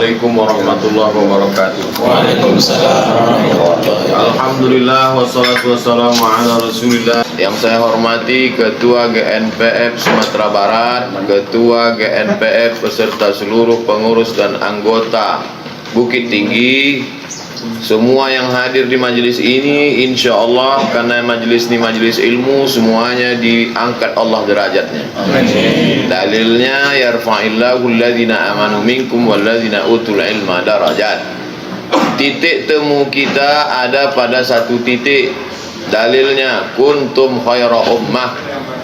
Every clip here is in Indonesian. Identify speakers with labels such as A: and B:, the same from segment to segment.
A: Assalamualaikum warahmatullahi wabarakatuh.
B: Waalaikumsalam warahmatullahi wabarakatuh.
A: Alhamdulillah wassalatu wassalamu ala Rasulillah. Yang saya hormati Ketua GNPF Sumatera Barat, Ketua GNPF beserta seluruh pengurus dan anggota Bukit Tinggi, semua yang hadir di majelis ini, insya Allah karena majelis ini majelis ilmu, semuanya diangkat Allah derajatnya.
B: Amin.
A: Dalilnya yarfa'illahu alladhina amanu minkum walladhina utul ilma darajat. Titik temu kita ada pada satu titik. Dalilnya kuntum khaira ummah,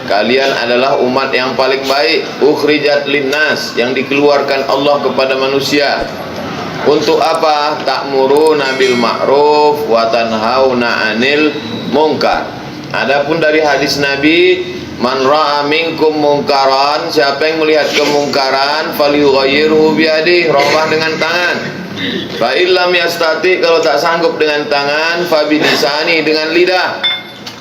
A: kalian adalah umat yang paling baik, ukhrijat linnas, yang dikeluarkan Allah kepada manusia. Untuk apa? Ta'muruna bil ma'ruf wa tanhauna 'anil munkar. Adapun dari hadis Nabi, man ra'a minkum munkaran, siapa yang melihat kemungkaran, falyughayyirhu biyadihi, rubah dengan tangan. Fa illam yastati, kalau tak sanggup dengan tangan, fa bilisani, dengan lidah.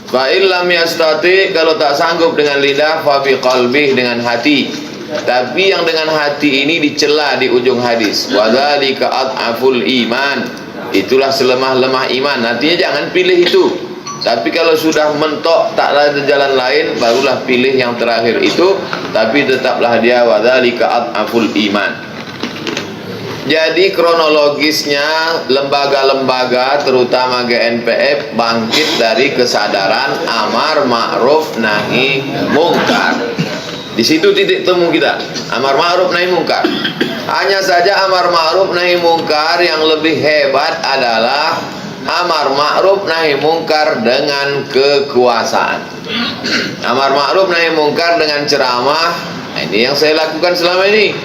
A: Fa illam yastati, kalau tak sanggup dengan lidah, fa biqalbihi, dengan hati. Tapi yang dengan hati ini dicela di ujung hadis, wadzalika ad'aful iman, itulah selemah-lemah iman. Artinya jangan pilih itu. Tapi kalau sudah mentok tak ada jalan lain, barulah pilih yang terakhir itu. Tapi tetaplah dia wadzalika ad'aful iman. Jadi kronologisnya lembaga-lembaga terutama GNPF bangkit dari kesadaran amar ma'ruf nahi mungkar. Di situ titik temu kita, amar ma'ruf nahi mungkar. Hanya saja amar ma'ruf nahi mungkar yang lebih hebat adalah amar ma'ruf nahi mungkar dengan kekuasaan. Amar ma'ruf nahi mungkar dengan ceramah, ini yang saya lakukan selama ini.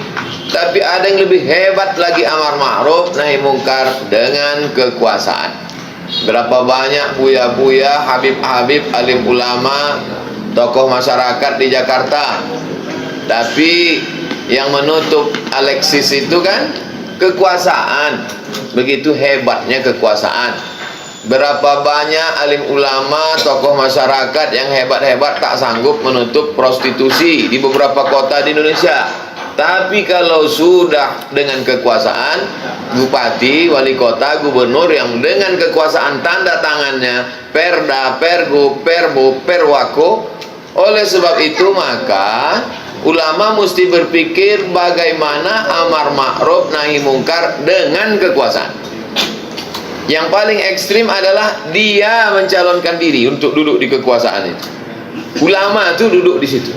A: Tapi ada yang lebih hebat lagi, amar ma'ruf nahi mungkar dengan kekuasaan. Berapa banyak buya-buya, habib-habib, alim ulama, tokoh masyarakat di Jakarta, tapi yang menutup Alexis itu kan kekuasaan. Begitu hebatnya kekuasaan. Berapa banyak alim ulama, tokoh masyarakat yang hebat-hebat tak sanggup menutup prostitusi di beberapa kota di Indonesia. Tapi kalau sudah dengan kekuasaan, bupati, wali kota, gubernur yang dengan kekuasaan tanda tangannya perda, pergub, perbu, perwako. Oleh sebab itu maka ulama mesti berpikir bagaimana amar ma'ruf nahi mungkar dengan kekuasaan. Yang paling ekstrim adalah dia mencalonkan diri untuk duduk di kekuasaan itu. Ulama itu duduk di situ.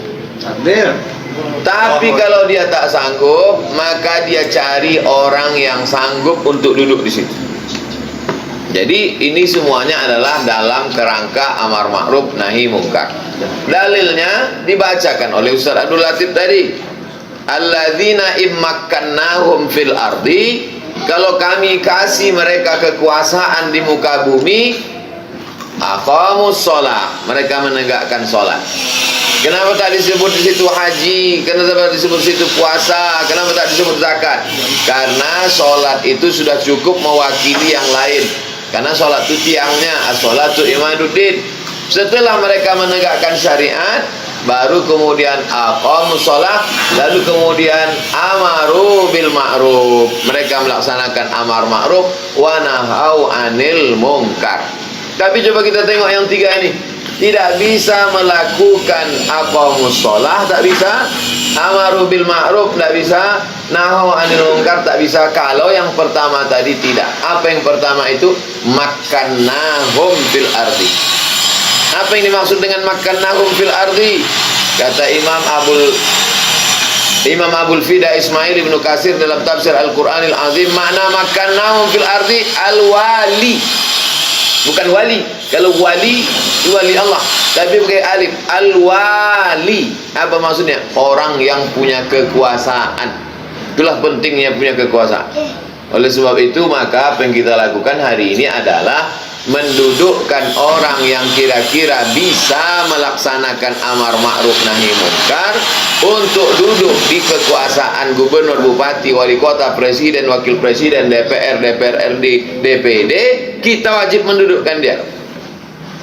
A: Tapi kalau dia tak sanggup, maka dia cari orang yang sanggup untuk duduk di situ. Jadi ini semuanya adalah dalam kerangka amar ma'ruf nahi mungkar. Dalilnya dibacakan oleh Ustaz Abdul Latif tadi. Alladzina immakkannahum fil ardi, kalau kami kasih mereka kekuasaan di muka bumi, aqamus shalah, mereka menegakkan salat. Kenapa tak disebut di situ haji? Kenapa tak disebut di situ puasa? Kenapa tak disebut zakat? Karena salat itu sudah cukup mewakili yang lain. Karena salat itu tiangnya, as-salatu imaduddin. Setelah mereka menegakkan syariat, baru kemudian aqamus shalah, lalu kemudian amaru bil ma'ruf, mereka melaksanakan amar ma'ruf wa nahau anil munkar. Tapi coba kita tengok yang tiga ini, tidak bisa melakukan aqamus shalah, tak bisa, amaru bil ma'ruf tak bisa, nahau anil munkar tak bisa. Kalau yang pertama tadi tidak. Apa yang pertama itu? Makkannahum fil ardi. Apa yang dimaksud dengan makkannahum fil ardi? Kata Imam Abul Fida Ismail Ibnu Katsir dalam tafsir Al-Qur'anil Azim, makna makkannahum fil ardi al-wali. Bukan wali. Kalau wali, wali Allah. Tapi pakai alif, al-wali. Apa maksudnya? Orang yang punya kekuasaan. Itulah pentingnya punya kekuasaan. Oleh sebab itu maka apa yang kita lakukan hari ini adalah mendudukkan orang yang kira-kira bisa melaksanakan amar ma'ruf nahi munkar untuk duduk di kekuasaan gubernur, bupati, wali kota, presiden, wakil presiden, DPR, DPRD, DPD. Kita wajib mendudukkan dia.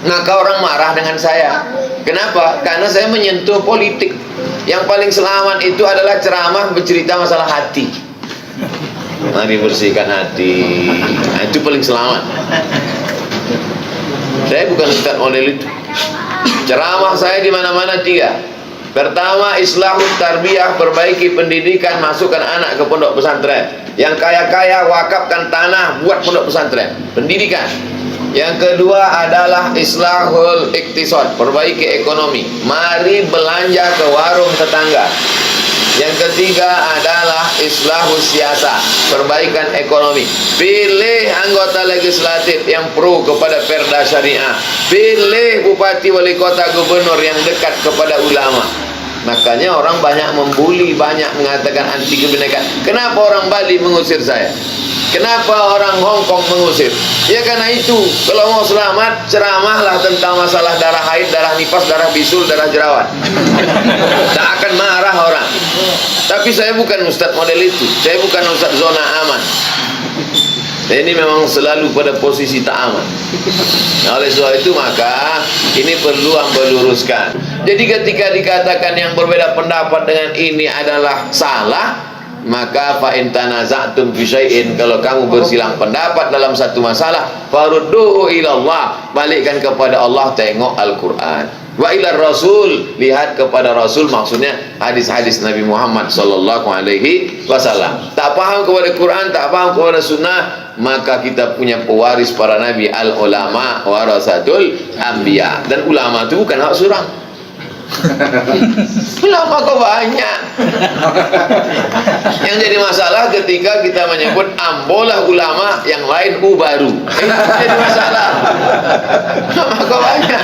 A: Maka orang marah dengan saya. Kenapa? Karena saya menyentuh politik. Yang paling selamat itu adalah ceramah bercerita masalah hati. Mari bersihkan hati. Nah, itu paling selamat. Saya bukan ustaz model itu. Ceramah saya di mana-mana 3. Pertama, islahut tarbiyah, perbaiki pendidikan, masukkan anak ke pondok pesantren. Yang kaya-kaya wakafkan tanah buat pondok pesantren, pendidikan. Yang kedua adalah islahul iktisad, perbaiki ekonomi. Mari belanja ke warung tetangga. Yang ketiga adalah islahus siasa, perbaikan ekonomi. Pilih anggota legislatif yang pro kepada perda syariah. Pilih bupati, wali kota, gubernur yang dekat kepada ulama. Makanya orang banyak membuli, banyak mengatakan anti kebinekaan. Kenapa orang Bali mengusir saya? Kenapa orang Hong Kong mengusir? Ya karena itu. Kalau mau selamat, ceramahlah tentang masalah darah haid, darah nifas, darah bisul, darah jerawat. Tak akan marah orang. Tapi saya bukan ustaz model itu. Saya bukan ustaz zona aman. Saya ini memang selalu pada posisi tak aman. Nah, oleh sebab itu maka ini perlu hamba luruskan. Jadi ketika dikatakan yang berbeda pendapat dengan ini adalah salah, maka fa in tanaza'tum fi syai'in, kalau kamu bersilang pendapat dalam satu masalah, farudduhu ila Allah, balikkan kepada Allah, tengok Al-Qur'an. Wa ila Rasul, lihat kepada Rasul, maksudnya hadis-hadis Nabi Muhammad sallallahu alaihi wasallam. Tak paham kepada Quran, tak paham kepada sunnah, maka kita punya pewaris para nabi, al ulama warasatul anbiya. Dan ulama itu bukan hak surang. Ulama kok banyak. Yang jadi masalah ketika kita menyebut ambolah ulama, yang lain baru. Jadi masalah. Ulama kok banyak.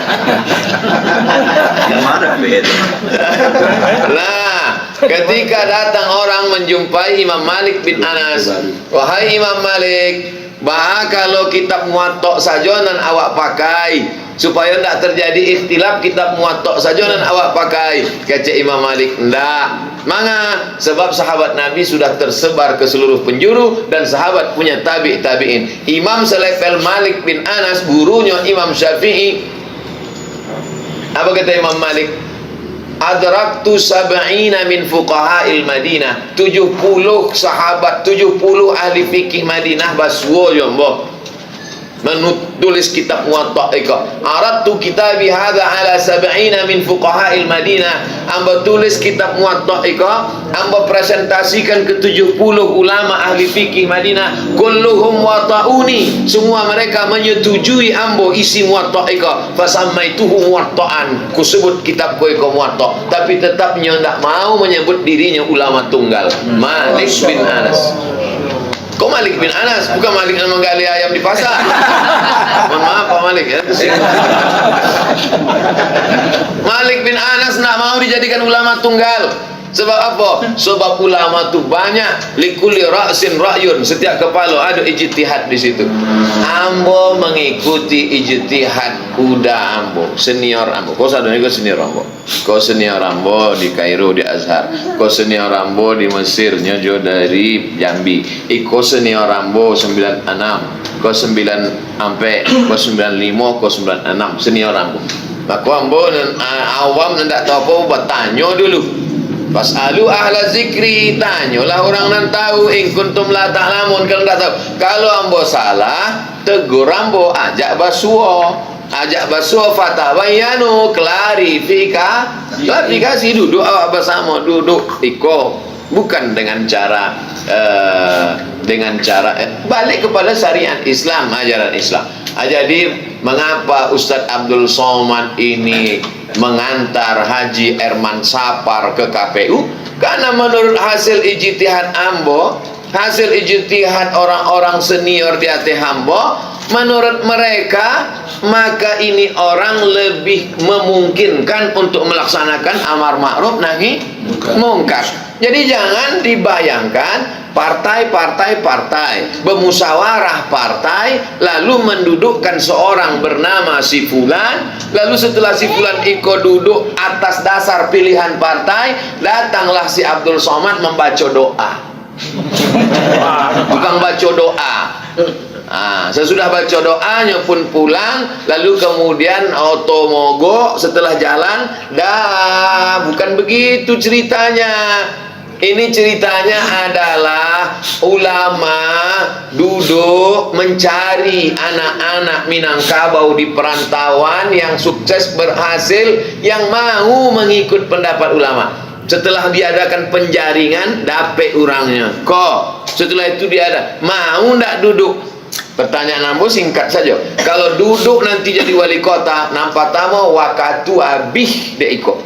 A: Nah, ketika datang orang menjumpai Imam Malik bin Anas, wahai Imam Malik, kalau kitab Muwatta saja nan awak pakai, supaya tidak terjadi ikhtilaf, kitab Muwatta saja dan awak pakai. Kata Imam Malik, enggak. Manga? Sebab sahabat Nabi sudah tersebar ke seluruh penjuru dan sahabat punya tabi'in. Imam selevel Malik bin Anas, gurunya Imam Syafi'i. Apa kata Imam Malik? Adraktu sab'ina min fuqaha'il Madinah. 70 sahabat, 70 ahli fikih Madinah baswo jombo menulis kitab Muwatta ika. Aradtu kitabi hadza ala sab'ina min fuqaha'il Madinah. Amba tulis kitab Muwatta ika, amba presentasikan ke 70 ulama ahli fikih Madinah. Kulluhum wata'uni, semua mereka menyetujui ambo isi Muwatta ika. Fasammaituhu Muwatta'an, ku sebut kitab ko ika Muwatta, tapi tetapnya tidak mau menyebut dirinya ulama tunggal. Malik bin Anas. Kok Malik bin Anas? Bukan Malik yang menggali ayam di pasar. Mohon maaf Pak Malik ya. Malik bin Anas tidak mau dijadikan ulama tunggal. Sebab apa? Sebab ulama itu banyak. Likulli ra'sin ra'yun, setiap kepala ada ijtihad di situ. Ambo mengikuti ijtihad kuda ambo, senior ambo. Kau sadar ni kau senior ambo. Kau senior ambo di Kairo di Azhar. Kau senior ambo di Mesir nyojo dari Jambi. Kau senior ambo 96. Kau 9 ampe, kau 95, kau 96 senior ambo. Maka ambo awam tidak tahu apa, bertanya dulu. Fas'alu ahla zikri, tanyalah orang nan tahu, in kuntum la ta'lamun, kalau tidak tahu. Kalau ambo salah, tegur ambo, ajak basuo fatabayanu, klarifikasi, duduk awak bersama, duduk iko, bukan dengan cara balik kepada syariat Islam, ajaran Islam. Jadi mengapa Ustadz Abdul Somad ini mengantar Haji Erman Sapar ke KPU? Karena menurut hasil ijtihad ambo, hasil ijtihad orang-orang senior di hati ambo, menurut mereka maka ini orang lebih memungkinkan untuk melaksanakan amar ma'ruf nahi mungkar. Jadi jangan dibayangkan partai bermusyawarah partai, lalu mendudukkan seorang bernama si fulan, lalu setelah si fulan ikut duduk atas dasar pilihan partai, datanglah si Abdul Somad membaca doa. Bukan baca doa. Sesudah baca doanya pun pulang, lalu kemudian auto mogok setelah jalan. Dah, bukan begitu ceritanya. Ini ceritanya adalah ulama duduk mencari anak-anak Minangkabau di perantauan yang sukses berhasil, yang mau mengikut pendapat ulama. Setelah diadakan penjaringan, dapet orangnya. Kok setelah itu dia ada, mau ndak duduk? Pertanyaan ambo singkat saja. Kalau duduk nanti jadi wali kota, nampak tamu wakatu abih dek ikut.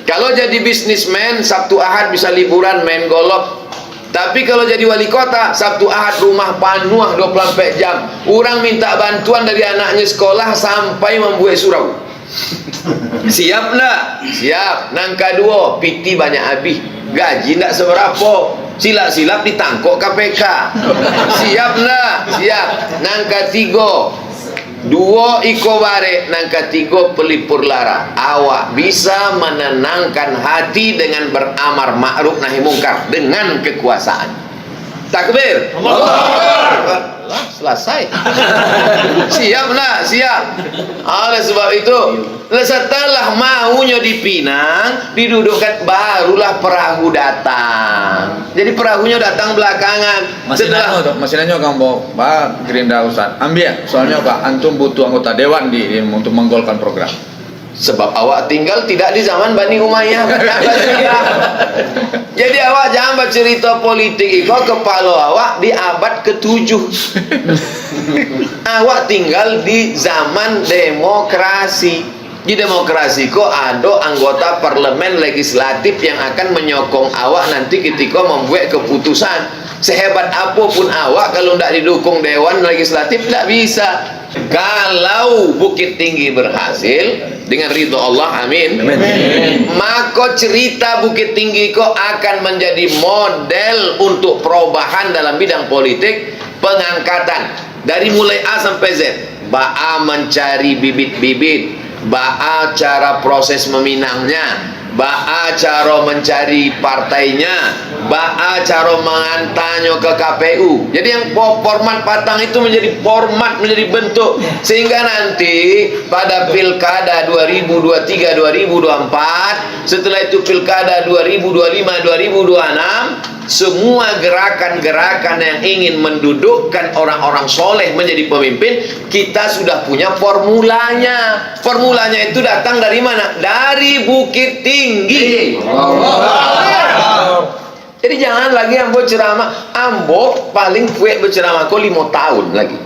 A: Kalau jadi bisnismen, Sabtu Ahad bisa liburan main golf. Tapi kalau jadi wali kota, Sabtu Ahad rumah penuh 24 jam. Orang minta bantuan dari anaknya sekolah sampai membuat surau. Siap enggak? Siap. Nangka dua, piti banyak habis. Gaji enggak seberapa. Silap-silap ditangkok KPK. Siap enggak? Siap. Nangka tiga, dua iko bare, nangka tiga pelipur lara. Awak bisa menenangkan hati dengan beramar ma'ruf nahi mungkar dengan kekuasaan. Takbir. Allah. Selesai. Siap nak? Siap. Oleh sebab itu, setelah maunya dipinang, didudukkan, barulah perahu datang. Jadi perahunya datang belakangan.
C: Masih nanya kamu Pak Gerindra Ustaz. Ambil, soalnya Pak antum butuh anggota dewan untuk menggolkan program.
A: Sebab awak tinggal tidak di zaman Bani Umayyah. Jadi awak jangan bercerita politik itu, kepala awak di abad ke-7. Awak tinggal di zaman demokrasi. Di demokrasi kok ada anggota parlemen legislatif yang akan menyokong awak nanti ketika membuat keputusan. Sehebat apapun awak, kalau tidak didukung dewan legislatif tidak bisa. Kalau Bukit Tinggi berhasil dengan ridho Allah, amin, maka cerita Bukit Tinggi kok akan menjadi model untuk perubahan dalam bidang politik, pengangkatan dari mulai A sampai Z. Ba'a mencari bibit-bibit, ba'a cara proses meminangnya, ba'a cara mencari partainya, ba'a cara mengantarnya ke KPU. Jadi yang format patang itu menjadi format, menjadi bentuk, sehingga nanti pada pilkada 2023 2024, setelah itu pilkada 2025 2026, semua gerakan-gerakan yang ingin mendudukkan orang-orang soleh menjadi pemimpin, kita sudah punya formulanya. Formulanya itu datang dari mana? Dari Bukit Tinggi. Jadi jangan lagi ambo ceramah. Ambo paling kuat berceramah kok 5 tahun lagi.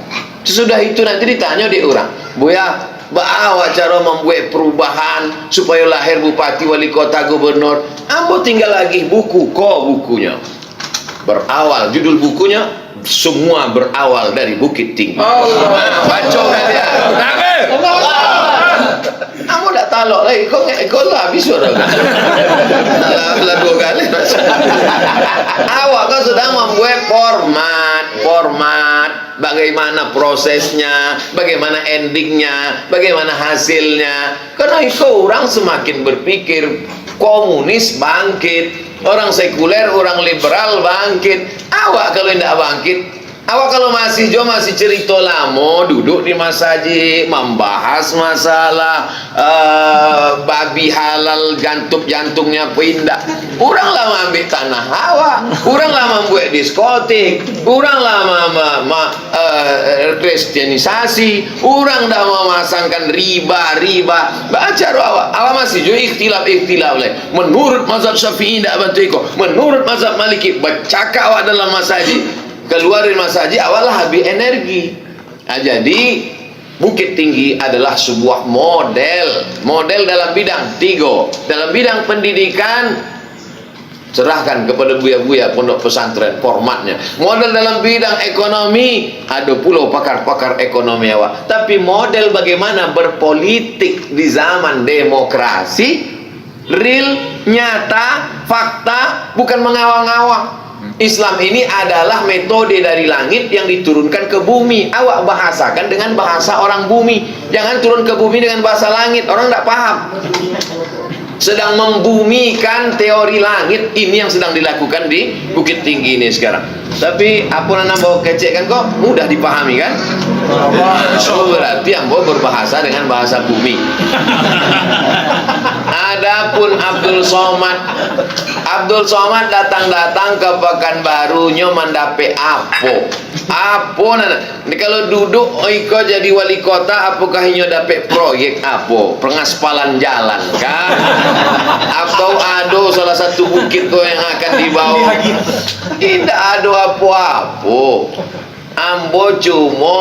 A: Sesudah itu nanti ditanya di orang, Buya, bawa cara membuat perubahan supaya lahir bupati, wali kota, gubernur. Ambo tinggal lagi buku, bukunya berawal, judul bukunya semua berawal dari Bukit Tinggi. Baca kalian. Ambo tak talok lagi, kok lah habis suara. Lah 2 kali. Awak kan sedang membuat format, bagaimana prosesnya, bagaimana endingnya, bagaimana hasilnya. Karena itu orang semakin berpikir komunis bangkit, orang sekuler, orang liberal bangkit. Awak kalau tidak bangkit, awak kalau masih cerita lama, duduk di masjid membahas masalah babi halal, jantungnya pindah. Orang lama ambil tanah awak, orang lama membuat diskotik, orang lama kristianisasi, orang dah memasangkan riba. Baca awak masih juga ikhtilaf menurut mazhab Syafi'i tidak bantu ikut, menurut mazhab Maliki bercakap awak dalam masjid, keluar dari masjid awallah habis energi. Jadi Bukit Tinggi adalah sebuah model dalam bidang 3. Dalam bidang pendidikan, serahkan kepada buya-buya pondok pesantren formatnya. Model dalam bidang ekonomi, ada pula pakar-pakar ekonomi awak. Tapi model bagaimana berpolitik di zaman demokrasi, real, nyata, fakta, bukan mengawang-awang. Islam ini adalah metode dari langit yang diturunkan ke bumi. Awak bahasakan dengan bahasa orang bumi, jangan turun ke bumi dengan bahasa langit, orang tidak paham. Sedang membumikan teori langit, ini yang sedang dilakukan di Bukit Tinggi ini sekarang. Tapi apa yang bawa kecek kan kok mudah dipahami kan? Oh, berarti ambo berbahasa dengan bahasa bumi. Adapun Abdul Somad Abdul Somad datang-datang ke Pekanbaru nyo mendape apo nana. Kalau duduk iko jadi wali kota, apakah nyo dape proyek apo pengaspalan jalan kan? Atau ado salah satu bukit ko yang akan dibawa? Tidak ado apa-apa. Ambo cuma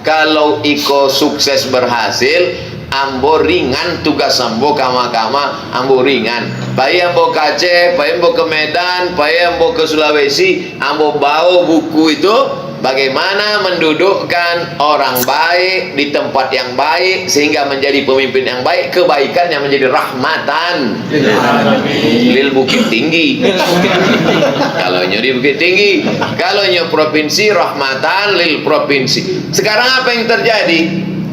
A: kalau iko sukses berhasil, ambo ringan tugas ambo kama-kama, ambo ringan. Bayi ambo ke Aceh, bayi ambo ke Medan, bayi ambo ke Sulawesi, ambo bawa buku itu bagaimana mendudukkan orang baik di tempat yang baik sehingga menjadi pemimpin yang baik, kebaikan yang menjadi rahmatan lil Bukit Tinggi. Kalau nyo di Bukit Tinggi, kalau nyo provinsi, rahmatan lil provinsi. Sekarang apa yang terjadi?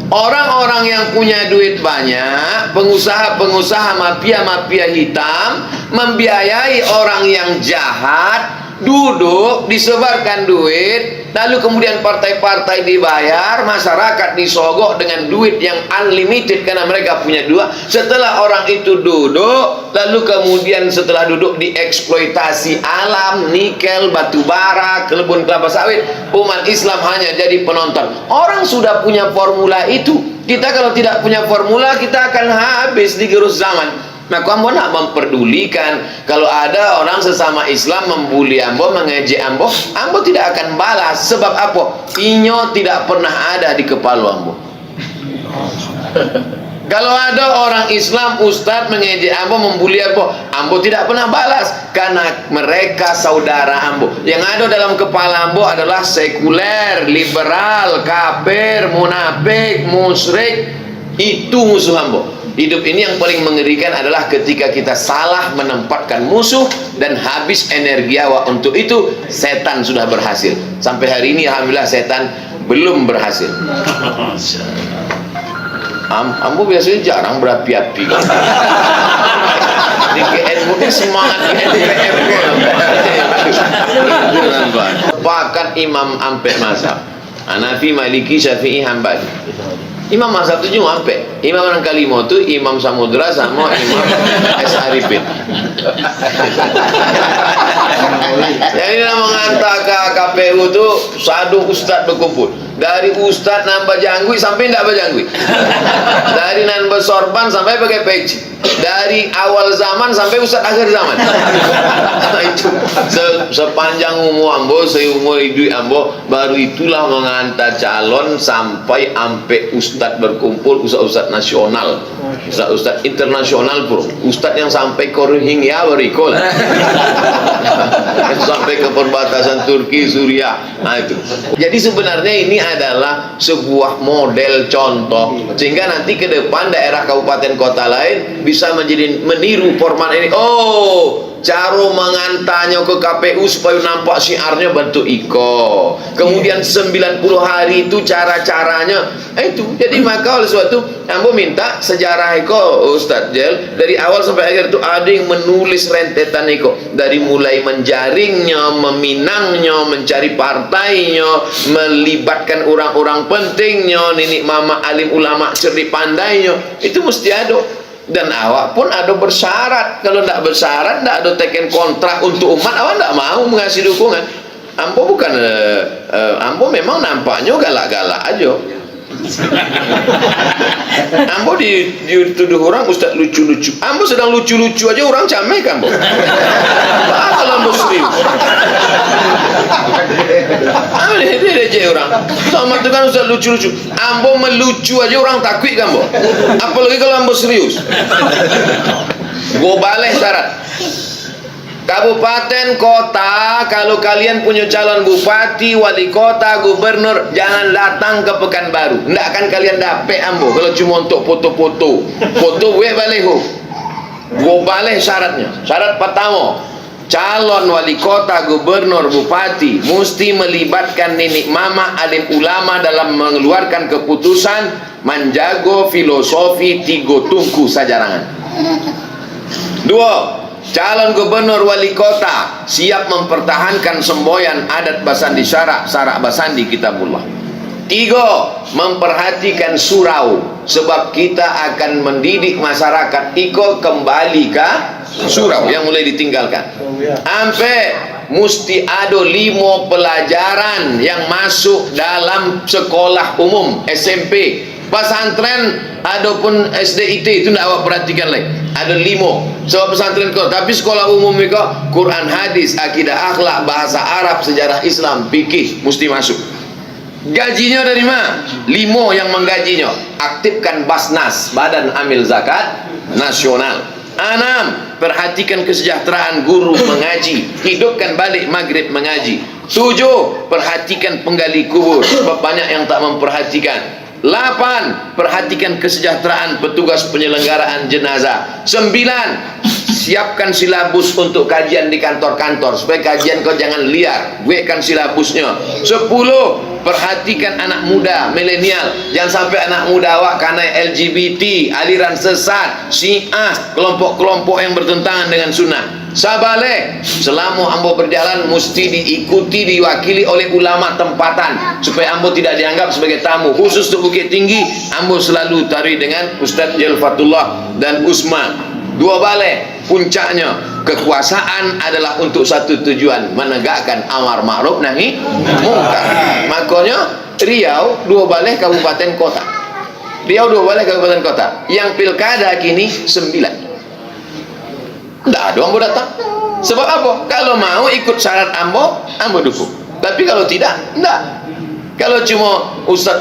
A: Orang-orang yang punya duit banyak, pengusaha-pengusaha mafia-mafia hitam membiayai orang yang jahat, duduk disebarkan duit, lalu kemudian partai-partai dibayar, masyarakat disogok dengan duit yang unlimited karena mereka punya dua. Setelah orang itu duduk, lalu kemudian setelah duduk dieksploitasi alam, nikel, batu bara, kebun kelapa sawit, umat Islam hanya jadi penonton. Orang sudah punya formula itu. Kita kalau tidak punya formula, kita akan habis di gerus zaman. Maka ambo nak memperdulikan kalau ada orang sesama Islam membuli ambo, mengejek ambo, ambo tidak akan balas. Sebab apa? Inyo tidak pernah ada di kepala ambo. Kalau ada orang Islam, ustadz mengejek ambo, membuli ambo, ambo tidak pernah balas karena mereka saudara ambo. Yang ada dalam kepala ambo adalah sekuler, liberal, kafir, munafik, musyrik. Itu musuh ambo. Hidup ini yang paling mengerikan adalah ketika kita salah menempatkan musuh dan habis energi awak untuk itu. Setan sudah berhasil. Sampai hari ini alhamdulillah setan belum berhasil. Ambo biasanya jarang berapi-api. Di GN mungkin semangat di NPM. Bahkan Imam Ampek mazhab Hanafi, Maliki, Syafi'i, Hambali. Imam mazhab itu cuma sampai Imam yang kelima itu Imam Samudra sama Imam S. Arifin. Yang ini mengantar ke KPU itu satu ustadz berkumpul. Dari ustadz nambah jangui sampai tidak berjangui. Dari nambah sorban sampai pakai peci. Dari awal zaman sampai ustadz akhir zaman. Itu sepanjang umur ambo, seumur hidup ambo, baru itulah mengantar calon sampai ampe ustadz berkumpul, ustadz nasional, ustadz internasional bro, ustadz yang sampai ke Rohingya berikol, sampai ke perbatasan Turki, Suriah. Nah itu. Jadi sebenarnya ini adalah sebuah model contoh sehingga nanti ke depan daerah kabupaten kota lain bisa menjadi meniru format ini. Oh, cara mengantarnya ke KPU supaya nampak syiarnya bentuk iko. Kemudian 90 hari itu cara-caranya itu. Jadi maka oleh sebab itu ambo minta sejarah iko Ustadz Jel dari awal sampai akhir itu ada yang menulis rentetan iko, dari mulai menjaringnya, meminangnya, mencari partainya, melibatkan orang-orang pentingnya, nenek mama alim ulama cerdik pandainya, itu mesti ada. Dan awak pun ada bersyarat. Kalau tidak bersyarat, tidak ada teken kontrak untuk umat, awak tidak mau mengasih dukungan. Ambo bukan ambo memang nampaknya galak-galak aja. Ambo dituduh orang ustadz lucu-lucu. Ambo sedang lucu-lucu aja orang camek ambo. Kalau ambo serius. Ambo dia orang. Sama itu kan ustadz lucu-lucu. Ambo melucu aja orang takut ambo. Apalagi kalau ambo serius. Gua balik syarat. Kabupaten kota, kalau kalian punya calon bupati, wali kota, gubernur, jangan datang ke Pekanbaru. Tidak akan kalian dapet ambo kalau cuma untuk foto-foto. Foto gue baleho. Gue balik syaratnya. Syarat pertama, calon wali kota, gubernur, bupati mesti melibatkan nenek mama alim ulama dalam mengeluarkan keputusan, menjaga filosofi tiga tungku sajarangan. Dua, calon gubernur wali kota siap mempertahankan semboyan adat Basandi syarak, sarak Basandi kitabullah. Tiga, memperhatikan surau. sebab kita akan mendidik masyarakat iko kembali ke surau yang mulai ditinggalkan. Sampai mesti ada 5 pelajaran yang masuk dalam sekolah umum, SMP, pesantren, adapun SDIT itu tidak awak perhatikan lagi. Ada 5 sebab pesantren kau, tapi sekolah umum itu Quran, hadis, akidah, akhlak, bahasa Arab, sejarah Islam, fikih mesti masuk. Gajinya dari mana? 5 yang menggajinya. Aktifkan Basnas, Badan Amil Zakat Nasional. 6. Perhatikan kesejahteraan guru mengaji, hidupkan balik maghrib mengaji. 7. Perhatikan penggali kubur, sebab banyak yang tak memperhatikan. 8. Perhatikan kesejahteraan petugas penyelenggaraan jenazah. 9. Siapkan silabus untuk kajian di kantor-kantor, supaya kajian kau jangan liar, buatkan silabusnya. 10. Perhatikan anak muda, milenial. Jangan sampai anak muda awak karena LGBT, aliran sesat, Syiah, kelompok-kelompok yang bertentangan dengan sunnah. Sabale, selama ambo berjalan mesti diikuti, diwakili oleh ulama tempatan, supaya ambo tidak dianggap sebagai tamu. Khusus untuk Bukit Tinggi, ambo selalu tarik dengan Ustaz Jalfatullah dan Usman. 2 balai, puncaknya kekuasaan adalah untuk satu tujuan, menegakkan amar ma'ruf nahi mungkar. Makanya Riau 2 balai kabupaten kota. Riau 2 balai kabupaten kota. Yang pilkada kini 9. Tidak ada ambo datang. Sebab apa? Kalau mau ikut syarat ambo dukung. Tapi kalau tidak, tidak. Kalau cuma Ustaz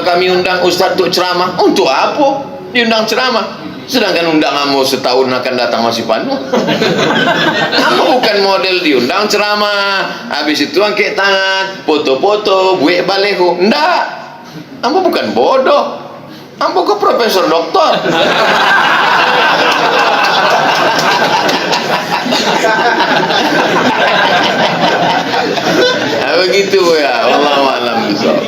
A: kami undang Ustaz untuk ceramah, untuk apa diundang ceramah? Sedangkan undang ambo setahun akan datang masih penuh. Ambo bukan model diundang ceramah, habis itu angkat tangan, foto-foto, buat baleho. Ndak. Ambo bukan bodoh. Ambo ke profesor doktor. Begitu ya. Wallahu a'lam bishawab.